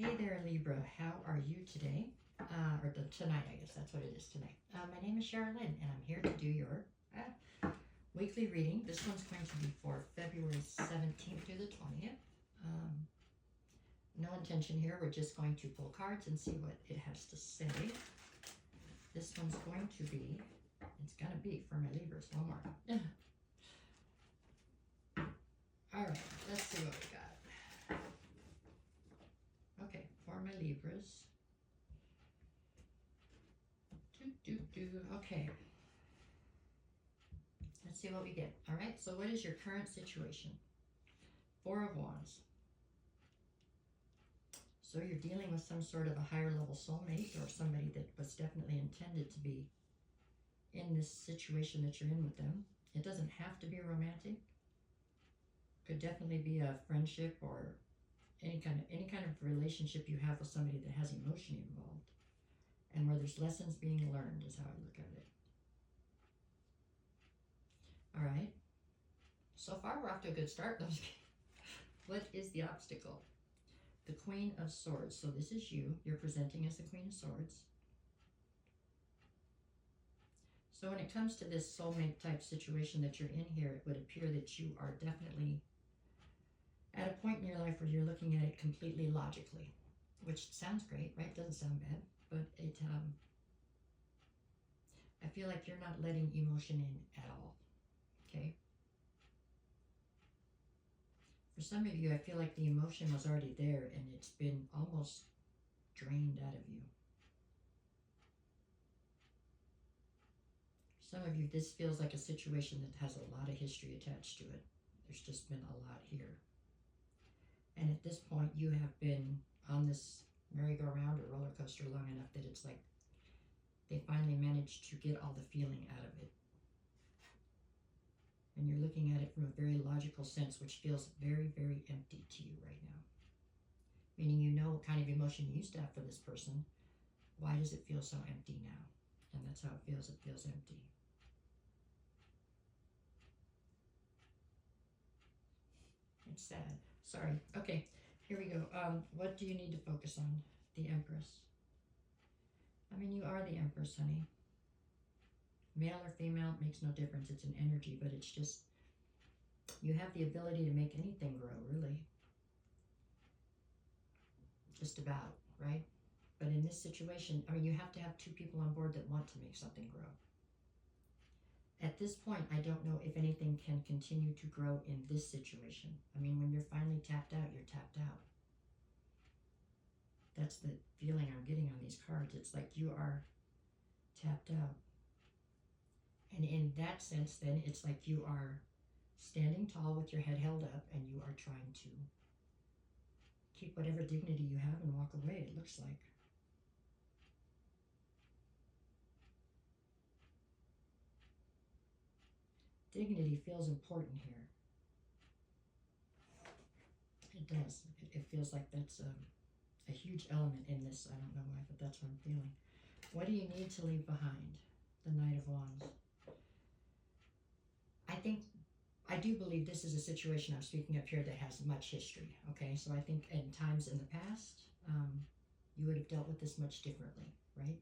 Hey there, Libra. How are you today? Tonight, I guess that's what it is tonight. My name is Sherilyn, and I'm here to do your weekly reading. This one's going to be for February 17th through the 20th. No intention here. We're just going to pull cards and see what it has to say. This one's going to be, it's going to be for my Libras. One more. All right, let's see what we got. Okay, for my Libras. Okay. Let's see what we get. All right, so what is your current situation? Four of Wands. So you're dealing with some sort of a higher level soulmate or somebody that was definitely intended to be in this situation that you're in with them. It doesn't have to be romantic. Could definitely be a friendship or any kind of relationship you have with somebody that has emotion involved, and where there's lessons being learned is how I look at it. All right. So far, we're off to a good start. What is the obstacle? The Queen of Swords. So this is you. You're presenting as the Queen of Swords. So when it comes to this soulmate type situation that you're in here, it would appear that you are definitely at a point in your life where you're looking at it completely logically, which sounds great, right? Doesn't sound bad, but it, I feel like you're not letting emotion in at all, okay? For some of you, I feel like the emotion was already there and it's been almost drained out of you. Some of you, this feels like a situation that has a lot of history attached to it. There's just been a lot here. And at this point, you have been on this merry-go-round or roller coaster long enough that it's like they finally managed to get all the feeling out of it. And you're looking at it from a very logical sense, which feels very, very empty to you right now. Meaning you know what kind of emotion you used to have for this person. Why does it feel so empty now? And that's how it feels. It feels empty. It's sad. Sorry. Okay, here we go. What do you need to focus on? The Empress. I mean, you are the Empress, honey. Male or female, makes no difference. It's an energy, but it's just, you have the ability to make anything grow, really. Just about, right? But in this situation, I mean, you have to have two people on board that want to make something grow. At this point, I don't know if anything can continue to grow in this situation. I mean, when you're finally tapped out, you're tapped out. That's the feeling I'm getting on these cards. It's like you are tapped out. And in that sense, then, it's like you are standing tall with your head held up and you are trying to keep whatever dignity you have and walk away, it looks like. Dignity feels important here. It does. It feels like that's a huge element in this. I don't know why, but that's what I'm feeling. What do you need to leave behind? The Knight of Wands. I do believe this is a situation I'm speaking of here that has much history, okay? So I think in times in the past, you would have dealt with this much differently, right?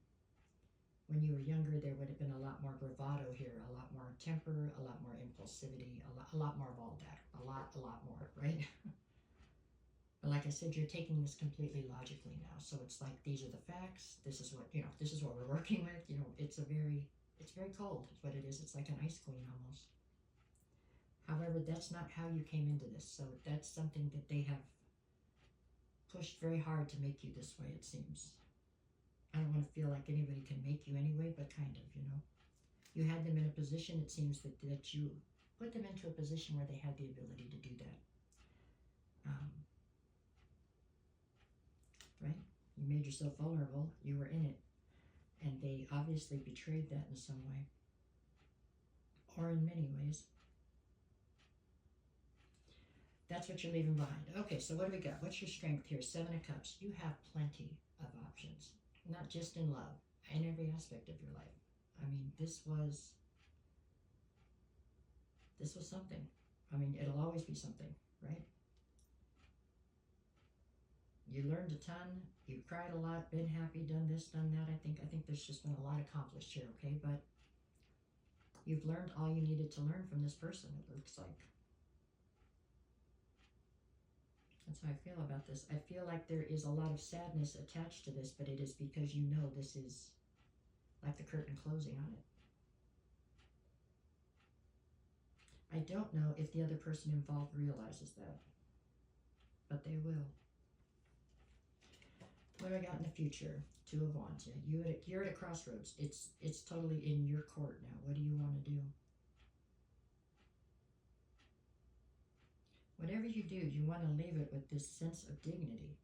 When you were younger, there would have been a lot more bravado here, a lot more temper, a lot more impulsivity, a lot more of all that, a lot more, right? But like I said, you're taking this completely logically now. So it's like, these are the facts. This is what, this is what we're working with. It's very cold is what it is. It's like an ice queen almost. However, that's not how you came into this. So that's something that they have pushed very hard to make you this way, it seems. I don't want to feel like anybody can make you anyway, but kind of, You had them in a position, it seems, that you put them into a position where they had the ability to do that. Right? You made yourself vulnerable. You were in it. And they obviously betrayed that in some way. Or in many ways. That's what you're leaving behind. Okay, so what do we got? What's your strength here? Seven of Cups. You have plenty of options. Not just in love, in every aspect of your life. I mean, this was something. I mean, it'll always be something, right? You learned a ton. You cried a lot, been happy, done this, done that. I think there's just been a lot accomplished here, okay? But you've learned all you needed to learn from this person, it looks like. That's how I feel about this. I feel like there is a lot of sadness attached to this, but it is because you know this is like the curtain closing on it. I don't know if the other person involved realizes that, but they will. What do I got in the future? Two of Wands. Yeah, you're at a crossroads. It's totally in your court now. What do you want to do? Whatever you do, you want to leave it with this sense of dignity.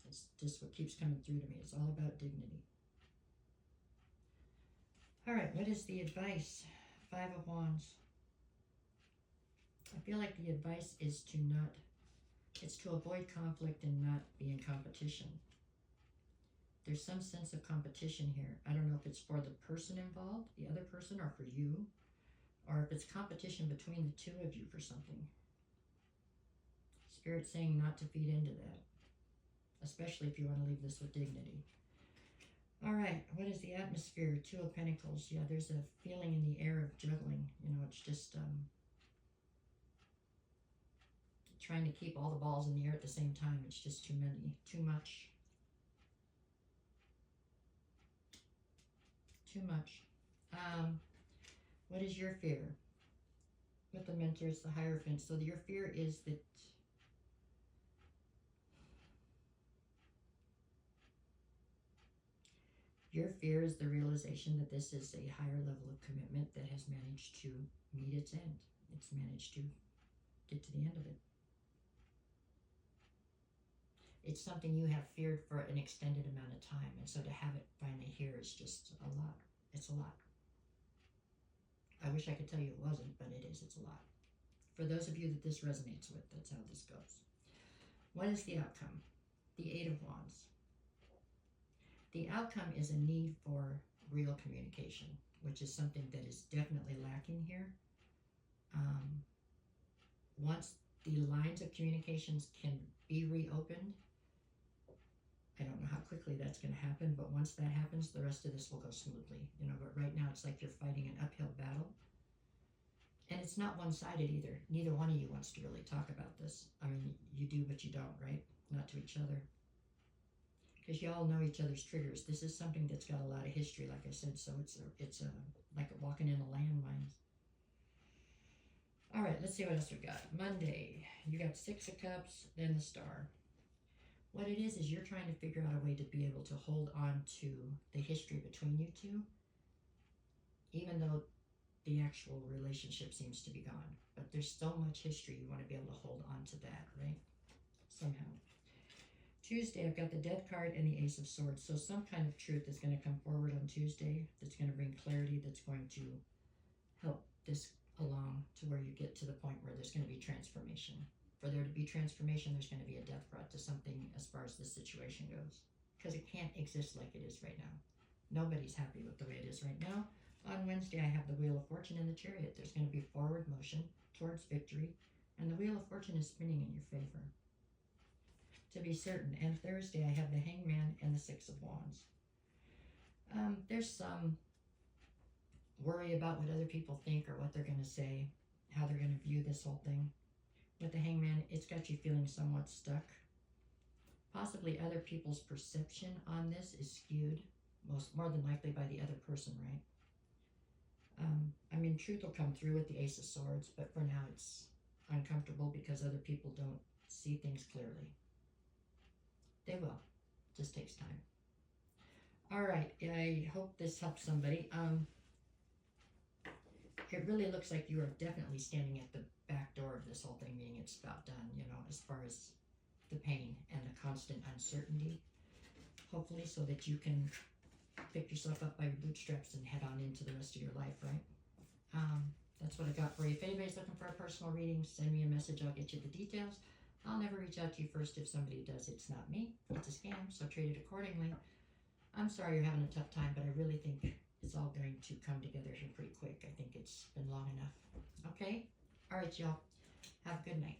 It's just what keeps coming through to me. It's all about dignity. All right, what is the advice? Five of Wands. I feel like the advice is it's to avoid conflict and not be in competition. There's some sense of competition here. I don't know if it's for the person involved, the other person, or for you, or if it's competition between the two of you for something. Spirit's saying not to feed into that, especially if you want to leave this with dignity. All right, what is the atmosphere? Two of Pentacles. Yeah, there's a feeling in the air of juggling. You know, it's just trying to keep all the balls in the air at the same time. It's just too many, too much. Too much. What is your fear? With the Mentors, the Hierophant. So your fear is that your fear is the realization that this is a higher level of commitment that has managed to meet its end. It's managed to get to the end of it. It's something you have feared for an extended amount of time, and so to have it finally here is just a lot. It's a lot. I wish I could tell you it wasn't, but it is. It's a lot. For those of you that this resonates with, that's how this goes. What is the outcome? The Eight of Wands. The outcome is a need for real communication, which is something that is definitely lacking here. Once the lines of communications can be reopened, I don't know how quickly that's going to happen, but once that happens, the rest of this will go smoothly. You know, but right now it's like you're fighting an uphill battle. And it's not one-sided either. Neither one of you wants to really talk about this. I mean, you do, but you don't, right? Not to each other. Because you all know each other's triggers. This is something that's got a lot of history, like I said, so it's like walking in a landmine. All right, let's see what else we got. Monday, you got Six of Cups, then the Star. What it is you're trying to figure out a way to be able to hold on to the history between you two, even though the actual relationship seems to be gone. But there's so much history, you want to be able to hold on to that, right? Somehow. Tuesday, I've got the Death card and the Ace of Swords. So some kind of truth is going to come forward on Tuesday that's going to bring clarity, that's going to help this along to where you get to the point where there's going to be transformation. For there to be transformation, there's going to be a death brought to something as far as this situation goes. Because it can't exist like it is right now. Nobody's happy with the way it is right now. On Wednesday, I have the Wheel of Fortune and the Chariot. There's going to be forward motion towards victory. And the Wheel of Fortune is spinning in your favor, to be certain. And Thursday, I have the Hangman and the Six of Wands. There's some worry about what other people think or what they're going to say, how they're going to view this whole thing. With the Hangman, it's got you feeling somewhat stuck. Possibly other people's perception on this is skewed, more than likely by the other person, right? I mean, truth will come through with the Ace of Swords, but for now it's uncomfortable because other people don't see things clearly. They will. It just takes time. All right, I hope this helps somebody. It really looks like you are definitely standing at the back door of this whole thing, meaning it's about done, you know, as far as the pain and the constant uncertainty. Hopefully so that you can pick yourself up by your bootstraps and head on into the rest of your life, right? That's what I got for you. If anybody's looking for a personal reading, send me a message. I'll get you the details. I'll never reach out to you first. If somebody does, it's not me. It's a scam, so treat it accordingly. I'm sorry you're having a tough time, but I really think it's all going to come together here pretty quick. I think it's been long enough. Okay? All right, y'all. Have a good night.